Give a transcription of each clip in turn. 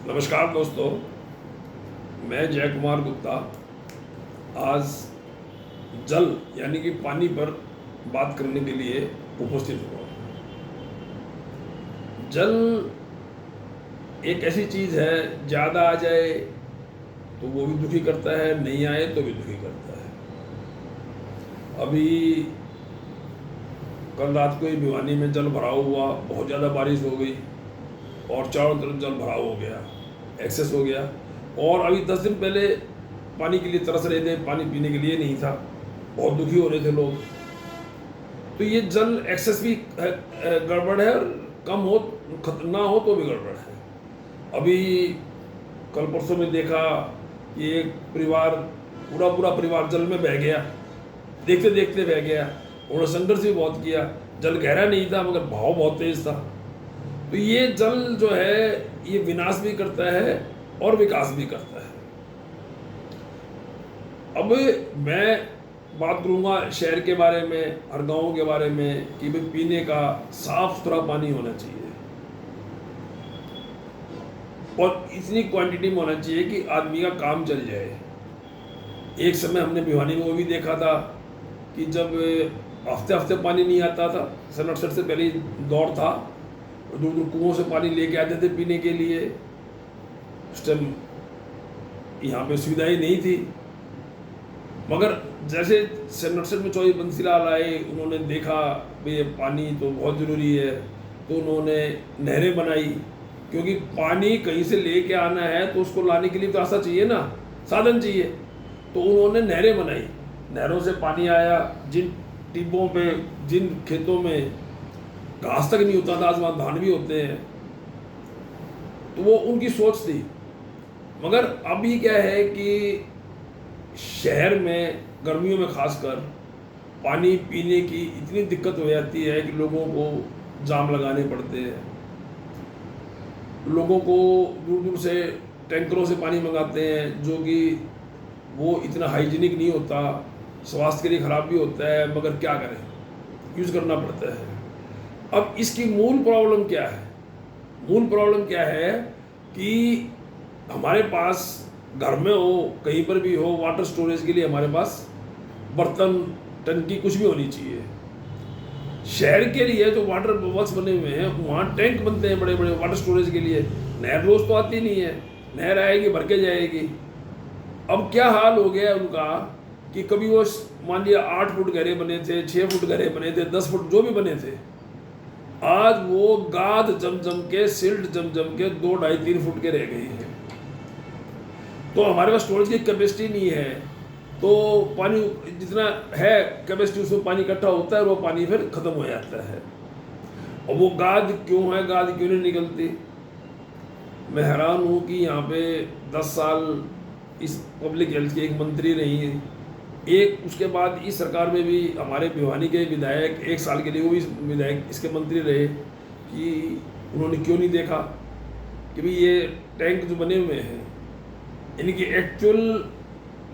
नमस्कार दोस्तों, मैं जय कुमार गुप्ता आज जल यानी कि पानी पर बात करने के लिए उपस्थित हुआ। जल एक ऐसी चीज़ है, ज़्यादा आ जाए तो वो भी दुखी करता है, नहीं आए तो भी दुखी करता है। अभी कल रात को ही भिवानी में जल भराव हुआ, बहुत ज़्यादा बारिश हो गई और चारों तरफ जल भराव हो गया, एक्सेस हो गया। और अभी 10 दिन पहले पानी के लिए तरस रहे थे, पानी पीने के लिए नहीं था, बहुत दुखी हो रहे थे लोग। तो ये जल एक्सेस भी गड़बड़ है और कम हो ना हो तो भी गड़बड़ है। अभी कल परसों में देखा कि एक परिवार पूरा परिवार जल में बह गया, देखते देखते बह गया। उन्होंने संघर्ष भी बहुत किया, जल गहरा नहीं था मगर बहाव बहुत तेज था। तो ये जल जो है ये विनाश भी करता है और विकास भी करता है। अब मैं बात करूंगा शहर के बारे में, हर गांव के बारे में कि भाई पीने का साफ सुथरा पानी होना चाहिए और इतनी क्वांटिटी में होना चाहिए कि आदमी का काम चल जाए। एक समय हमने भिवानी में वो भी देखा था कि जब हफ्ते हफ्ते पानी नहीं आता था, सन 68 से पहले दौर था, दूर दूर कुओं से पानी लेके आते थे पीने के लिए। उस टाइम यहाँ पे सुविधाएं नहीं थी, मगर जैसे सन 68 में चौधरी बंसीलाल आए, उन्होंने देखा भाई ये पानी तो बहुत ज़रूरी है, तो उन्होंने नहरें बनाई। क्योंकि पानी कहीं से लेके आना है तो उसको लाने के लिए तो रास्ता चाहिए ना, साधन चाहिए। तो उन्होंने नहरें बनाई, नहरों से पानी आया। जिन टिब्बों पे, जिन खेतों में घास तक नहीं होता था, आज वहाँ धान भी होते हैं, तो वो उनकी सोच थी। मगर अभी क्या है कि शहर में गर्मियों में खासकर पानी पीने की इतनी दिक्कत हो जाती है कि लोगों को जाम लगाने पड़ते हैं। लोगों को दूर दूर से टैंकरों से पानी मंगाते हैं, जो कि वो इतना हाइजीनिक नहीं होता, स्वास्थ्य के लिए ख़राब भी होता है, मगर क्या करें, यूज़ करना पड़ता है। अब इसकी मूल प्रॉब्लम क्या है? मूल प्रॉब्लम क्या है कि हमारे पास घर में हो, कहीं पर भी हो, वाटर स्टोरेज के लिए हमारे पास बर्तन, टंकी कुछ भी होनी चाहिए। शहर के लिए जो वाटर वर्क्स बने हुए हैं वहाँ टैंक बनते हैं बड़े बड़े वाटर स्टोरेज के लिए। नहर रोज तो आती नहीं है, नहर आएगी भर के जाएगी। अब क्या हाल हो गया उनका कि कभी वो मान लिया 8 फुट गहरे बने थे, 6 फुट गहरे बने थे, 10 फुट जो भी बने थे, आज वो गाद जम जम के, सिल्ट जम जम के 2, 2.5, 3 फुट के रह गई है। तो हमारे पास स्टोरेज की कैपेसिटी नहीं है, तो पानी जितना है कैपेसिटी उसमें पानी इकट्ठा होता है और वो पानी फिर ख़त्म हो जाता है। और वो गाद क्यों है, गाद क्यों नहीं निकलती? मैं हैरान हूँ कि यहाँ पे 10 साल इस पब्लिक हेल्थ की एक मंत्री रही है, एक उसके बाद इस सरकार में भी हमारे भिवानी के विधायक 1 साल के लिए वो भी विधायक इसके मंत्री रहे, कि उन्होंने क्यों नहीं देखा कि भाई ये टैंक जो बने हुए हैं इनकी एक्चुअल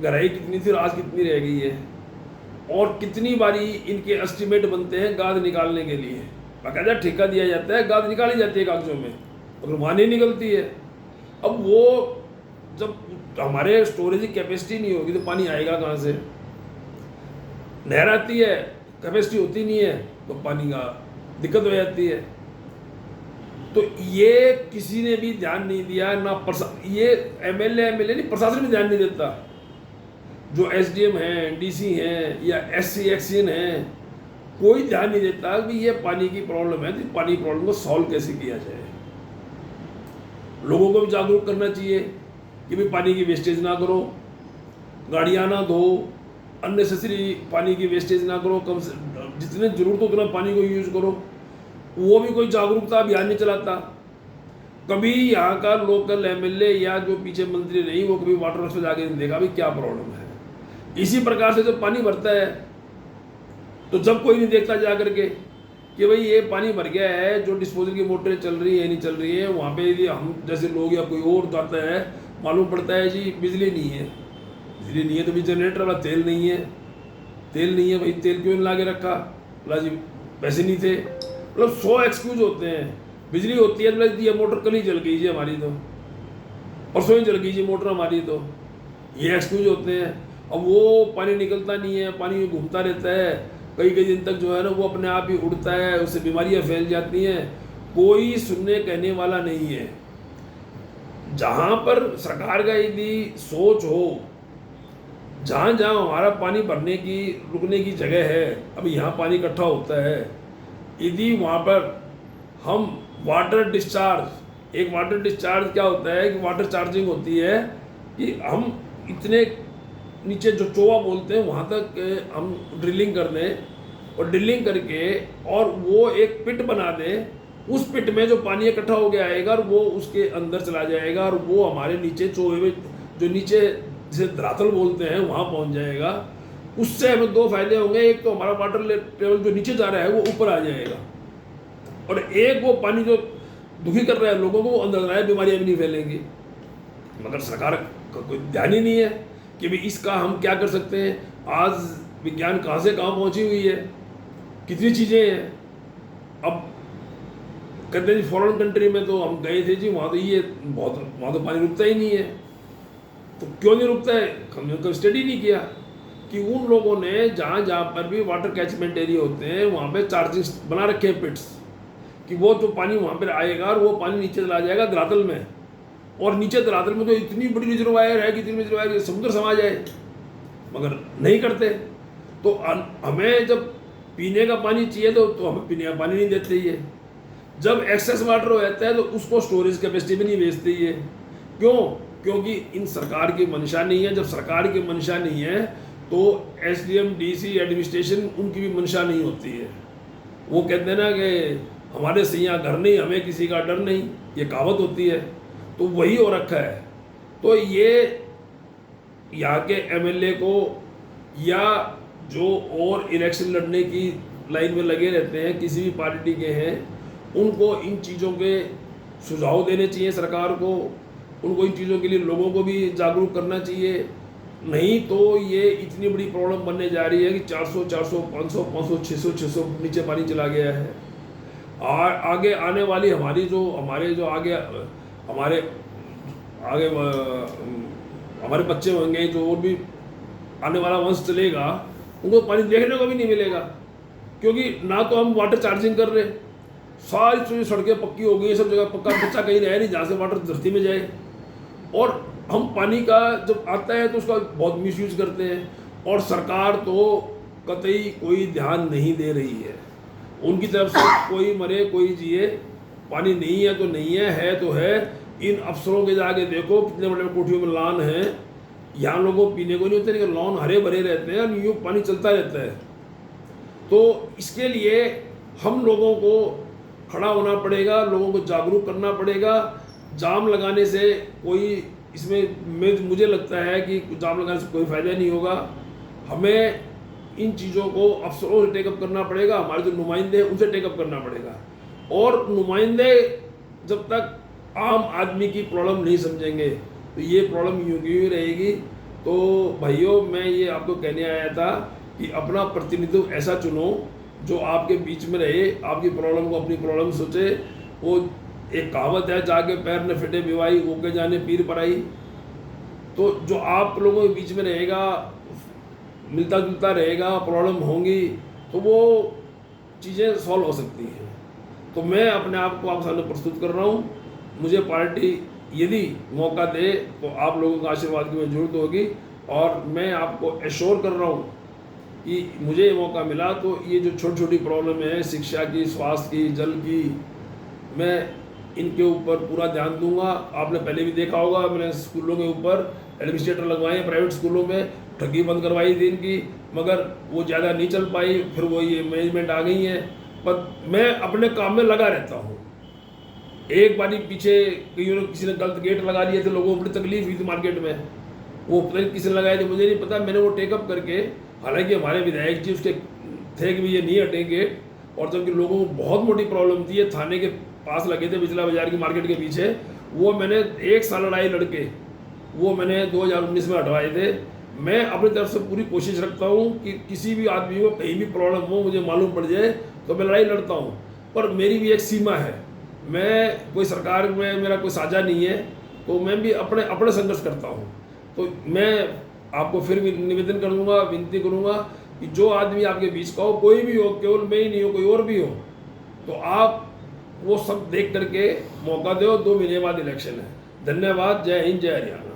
गहराई कितनी थी और आज कितनी रह गई है, और कितनी बारी इनके एस्टिमेट बनते हैं गाद निकालने के लिए। बाकायदा ठेका दिया जाता है, गाद निकाली जाती है कागजों में, अगर वहाँ नहीं निकलती है। अब वो जब हमारे स्टोरेज की कैपेसिटी नहीं होगी तो पानी आएगा कहाँ से? नहर आती है, कैपेसिटी होती नहीं है तो पानी का दिक्कत हो जाती है। तो ये किसी ने भी ध्यान नहीं दिया ना, ये एमएलए नहीं, प्रशासन भी ध्यान नहीं देता। जो एसडीएम हैं, डीसी हैं या एससी एक्सीएन हैं, कोई ध्यान नहीं देता कि ये पानी की प्रॉब्लम है, तो पानी प्रॉब्लम को सॉल्व कैसे किया जाए। लोगों को भी जागरूक करना चाहिए कि भाई पानी की वेस्टेज ना करो, गाड़ियाँ ना धो, अननेसेसरी पानी की वेस्टेज ना करो, कम से जितने ज़रूरत हो उतना पानी को यूज़ करो। वो भी कोई जागरूकता अभियान नहीं चलाता। कभी यहाँ का लोकल एमएलए या जो पीछे मंत्री रही, वो कभी वाटर वर्क्स में जाके नहीं देखा भी क्या प्रॉब्लम है। इसी प्रकार से जब पानी भरता है तो जब कोई नहीं देखता जा करके कि भाई ये पानी भर गया है, जो डिस्पोजल की मोटरें चल रही है नहीं चल रही है, वहाँ पे यदि हम जैसे लोग या कोई और जाता है, मालूम पड़ता है जी बिजली नहीं है। बिजली नहीं है तो भी जनरेटर वाला तेल नहीं है, तेल नहीं है भाई, तेल क्यों ला के रखा? बोला जी पैसे नहीं थे। मतलब 100 एक्सक्यूज होते हैं। बिजली होती है तो ये मोटर कल ही जल गई जी हमारी, तो परसों ही जल गई जी मोटर हमारी, तो ये एक्सक्यूज होते हैं। अब वो पानी निकलता नहीं है, पानी में घूमता रहता है, कई कई दिन तक जो है ना वो अपने आप ही उड़ता है, उससे बीमारियां फैल जाती हैं, कोई सुनने कहने वाला नहीं है। जहाँ पर सरकार का यदि सोच हो, जहाँ जहाँ हमारा पानी भरने की रुकने की जगह है, अब यहाँ पानी इकट्ठा होता है, यदि वहाँ पर हम वाटर डिस्चार्ज, एक वाटर डिस्चार्ज क्या होता है कि वाटर चार्जिंग होती है कि हम इतने नीचे जो चोवा बोलते हैं वहाँ तक हम ड्रिलिंग कर दें, और ड्रिलिंग करके और वो एक पिट बना दें, उस पिट में जो पानी इकट्ठा हो गया आएगा और वो उसके अंदर चला जाएगा और वो हमारे नीचे चोवे में जो नीचे जिसे धरातल बोलते हैं वहाँ पहुँच जाएगा। उससे हमें दो फायदे होंगे, एक तो हमारा वाटर लेवल जो नीचे जा रहा है वो ऊपर आ जाएगा, और एक वो पानी जो दुखी कर रहा है लोगों को वो अंदर आए, बीमारियाँ भी नहीं फैलेंगी। मगर सरकार का कोई ध्यान ही नहीं है कि भाई इसका हम क्या कर सकते हैं। आज विज्ञान कहाँ से कहाँ पहुँची हुई है, कितनी चीज़ें हैं। अब कहते हैं जी फॉरेन कंट्री में तो हम गए थे जी, वहाँ तो ये बहुत, वहाँ तो पानी रुकता ही नहीं है। तो क्यों नहीं रुकता है, हमने कभी स्टडी नहीं किया कि उन लोगों ने जहाँ जहाँ पर भी वाटर कैचमेंट एरिया होते हैं वहाँ पे चार्जिंग बना रखे हैं पिट्स, कि वो जो पानी वहाँ पर आएगा और वो पानी नीचे चला जाएगा धरातल में, और नीचे धरातल में तो इतनी बड़ी रिजर्वायर है कि इतनी रिजर्वायर समुद्र समा जाए, मगर नहीं करते। तो हमें जब पीने का पानी चाहिए तो हमें पीने का पानी नहीं देते ये, जब एक्सेस वाटर हो जाता है तो उसको स्टोरेज कैपेसिटी भी नहीं भेजते ये। क्यों? क्योंकि इन सरकार की मंशा नहीं है। जब सरकार की मंशा नहीं है तो एसडीएम डीसी एडमिनिस्ट्रेशन उनकी भी मंशा नहीं होती है। वो कहते हैं ना कि हमारे से यहाँ घर नहीं, हमें किसी का डर नहीं, ये कहावत होती है, तो वही हो रखा है। तो ये यहाँ के एमएलए को या जो और इलेक्शन लड़ने की लाइन में लगे रहते हैं किसी भी पार्टी के हैं, उनको इन चीज़ों के सुझाव देने चाहिए सरकार को, उनको इन चीज़ों के लिए लोगों को भी जागरूक करना चाहिए। नहीं तो ये इतनी बड़ी प्रॉब्लम बनने जा रही है कि 400 400 500 500 600 600 नीचे पानी चला गया है। आगे आने वाली हमारे जो आगे हमारे बच्चे होंगे, जो और भी आने वाला वंश चलेगा, उनको पानी देखने को भी नहीं मिलेगा। क्योंकि ना तो हम वाटर चार्जिंग कर रहे, सारी सड़कें पक्की हो गई, सब जगह पक्का, बच्चा कहीं रहे नहीं जहाँ से वाटर धरती में जाए, और हम पानी का जब आता है तो उसका बहुत मिसयूज करते हैं, और सरकार तो कतई कोई ध्यान नहीं दे रही है। उनकी तरफ से कोई मरे कोई जिए, पानी नहीं है तो नहीं है तो है। इन अफसरों के जाके देखो कितने बड़े कोठियों में लॉन हैं, यहाँ लोगों को पीने को नहीं होते, लेकिन लॉन हरे भरे रहते हैं और यूँ पानी चलता रहता है। तो इसके लिए हम लोगों को खड़ा होना पड़ेगा, लोगों को जागरूक करना पड़ेगा। जाम लगाने से कोई इसमें मुझे लगता है कि जाम लगाने से कोई फ़ायदा नहीं होगा। हमें इन चीज़ों को अफसरों से टेकअप करना पड़ेगा, हमारे जो नुमाइंदे हैं उनसे टेकअप करना पड़ेगा। और नुमाइंदे जब तक आम आदमी की प्रॉब्लम नहीं समझेंगे तो ये प्रॉब्लम यूँ की यूँ रहेगी। तो भाइयों, मैं ये आपको कहने आया था कि अपना प्रतिनिधित्व ऐसा चुनो जो आपके बीच में रहे, आपकी प्रॉब्लम को अपनी प्रॉब्लम सोचे। वो एक कहावत है, जाके पैर न फिटे बिवाई, ओके जाने पीर पराई। तो जो आप लोगों के बीच में रहेगा, मिलता जुलता रहेगा, प्रॉब्लम होंगी तो वो चीज़ें सॉल्व हो सकती हैं। तो मैं अपने आप को आप सामने प्रस्तुत कर रहा हूँ। मुझे पार्टी यदि मौका दे तो आप लोगों का आशीर्वाद की मुझे जरूरत होगी, और मैं आपको एश्योर कर रहा हूँ कि मुझे ये मौका मिला तो ये जो छोटी छोटी प्रॉब्लम है, शिक्षा की, स्वास्थ्य की, जल की, मैं इनके ऊपर पूरा ध्यान दूंगा। आपने पहले भी देखा होगा, मैंने स्कूलों के ऊपर एडमिनिस्ट्रेटर लगवाए हैं, प्राइवेट स्कूलों में ठगी बंद करवाई थी इनकी, मगर वो ज़्यादा नहीं चल पाई, फिर वो ये मैनेजमेंट आ गई है। पर मैं अपने काम में लगा रहता हूँ। एक बारी पीछे किसी ने गलत गेट लगा दिए थे, लोगों को बड़ी तकलीफ हुई थी मार्केट में, वो पता नहीं किसी ने लगाए थे, मुझे नहीं पता। मैंने वो टेकअप करके, हालांकि हमारे विधायक जी उसके थे कि भी ये नहीं हटेंगे, और जबकि लोगों को बहुत मोटी प्रॉब्लम थी, ये थाने के पास लगे थे, बिजला बाजार की मार्केट के पीछे, वो मैंने 1 साल लड़ाई लड़के वो मैंने 2019 में हटवाए थे। मैं अपनी तरफ से पूरी कोशिश रखता हूँ कि किसी भी आदमी को कहीं भी प्रॉब्लम हो, मुझे मालूम पड़ जाए तो मैं लड़ाई लड़ता हूँ। पर मेरी भी एक सीमा है, मैं कोई सरकार में मेरा कोई साझा नहीं है, तो मैं भी अपने अपने संघर्ष करता हूँ। तो मैं आपको फिर भी निवेदन करूँगा, विनती करूँगा कि जो आदमी आपके बीच का हो, कोई भी हो, केवल मैं ही नहीं हो, कोई और भी हो, तो आप वो सब देख करके मौका दो। 2 महीने बाद इलेक्शन है। धन्यवाद। जय हिंद, जय हरियाणा।